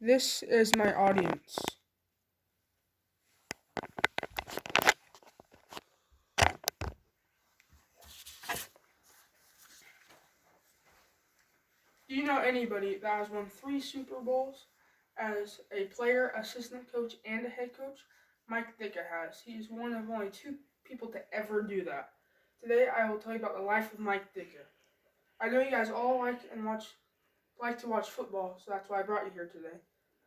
This is my audience. Do you know anybody that has won 3 Super Bowls as a player, assistant coach, and a head coach? Mike Ditka has. He's one of only 2 people to ever do that. Today I will tell you about the life of Mike Ditka. I know you guys all like to watch football, so that's why I brought you here today.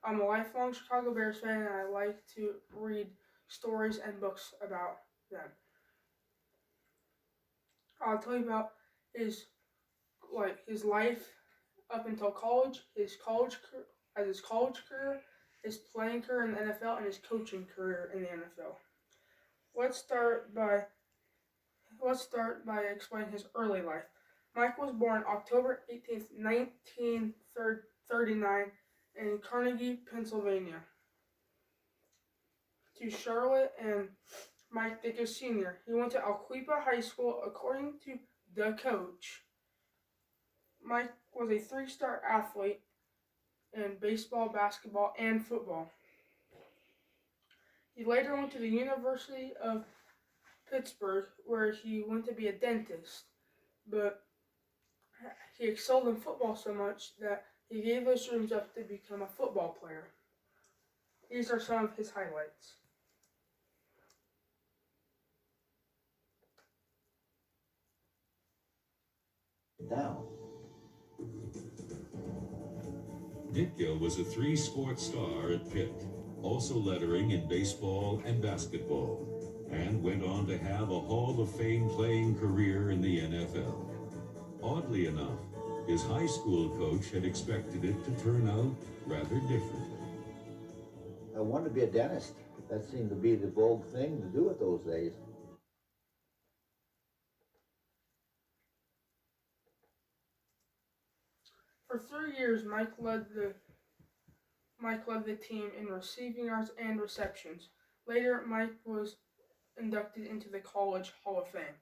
I'm a lifelong Chicago Bears fan, and I like to read stories and books about them. I'll tell you about his life up until college, his college career, his playing career in the NFL, and his coaching career in the NFL. Let's start by explaining his early life. Mike was born October 18th, 1939 in Carnegie, Pennsylvania, to Charlotte and Mike Ditka Sr. He went to Alquipa High School. According to the coach, Mike was a 3-star athlete in baseball, basketball, and football. He later went to the University of Pittsburgh, where he went to be a dentist, but he excelled in football so much that he gave those dreams up to become a football player. These are some of his highlights. Now, Ditka was a 3-sport star at Pitt, also lettering in baseball and basketball, and went on to have a Hall of Fame playing career in the NFL. Oddly enough, his high school coach had expected it to turn out rather differently. I wanted to be a dentist. That seemed to be the vogue thing to do at those days. For 3 years, Mike led the team in receiving yards and receptions. Later, Mike was inducted into the College Hall of Fame.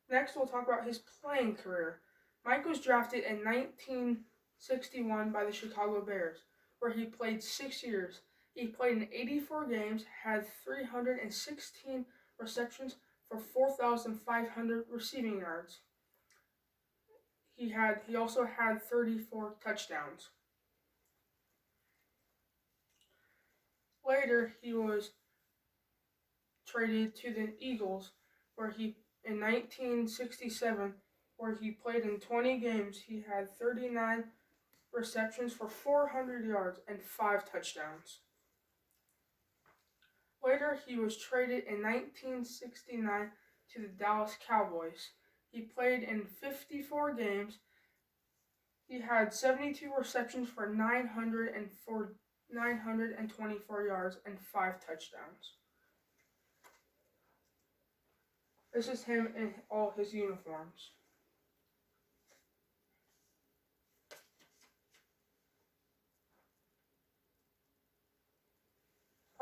Next, we'll talk about his playing career. Mike was drafted in 1961 by the Chicago Bears, where he played 6 years. He played in 84 games, had 316 receptions for 4,500 receiving yards. He also had 34 touchdowns. Later, he was traded to the Eagles, in 1967, where he played in 20 games. He had 39 receptions for 400 yards and 5 touchdowns. Later, he was traded in 1969 to the Dallas Cowboys. He played in 54 games. He had 72 receptions for 924 yards and 5 touchdowns. This is him in all his uniforms.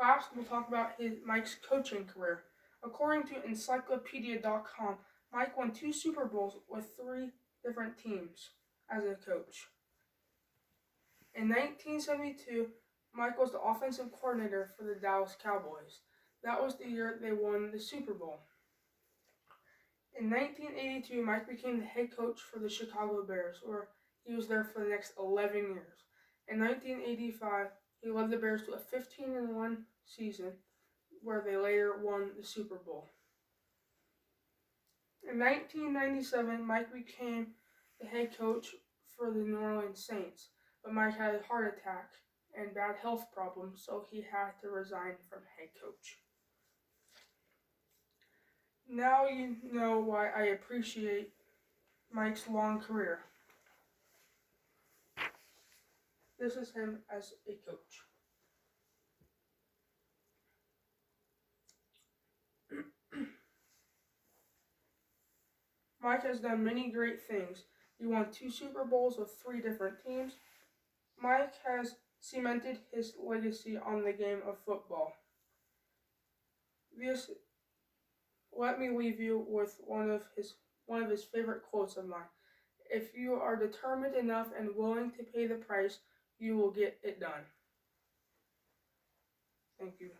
Last, we'll talk about Mike's coaching career. According to Encyclopedia.com, Mike won 2 Super Bowls with 3 different teams as a coach. In 1972, Mike was the offensive coordinator for the Dallas Cowboys. That was the year they won the Super Bowl. In 1982, Mike became the head coach for the Chicago Bears, where he was there for the next 11 years. In 1985, he led the Bears to a 15-1 season, where they later won the Super Bowl. In 1997, Mike became the head coach for the New Orleans Saints, but Mike had a heart attack and bad health problems, so he had to resign from head coach. Now you know why I appreciate Mike's long career. This is him as a coach. Mike has done many great things. He won 2 Super Bowls with 3 different teams. Mike has cemented his legacy on the game of football. Let me leave you with one of his favorite quotes of mine. If you are determined enough and willing to pay the price, you will get it done. Thank you.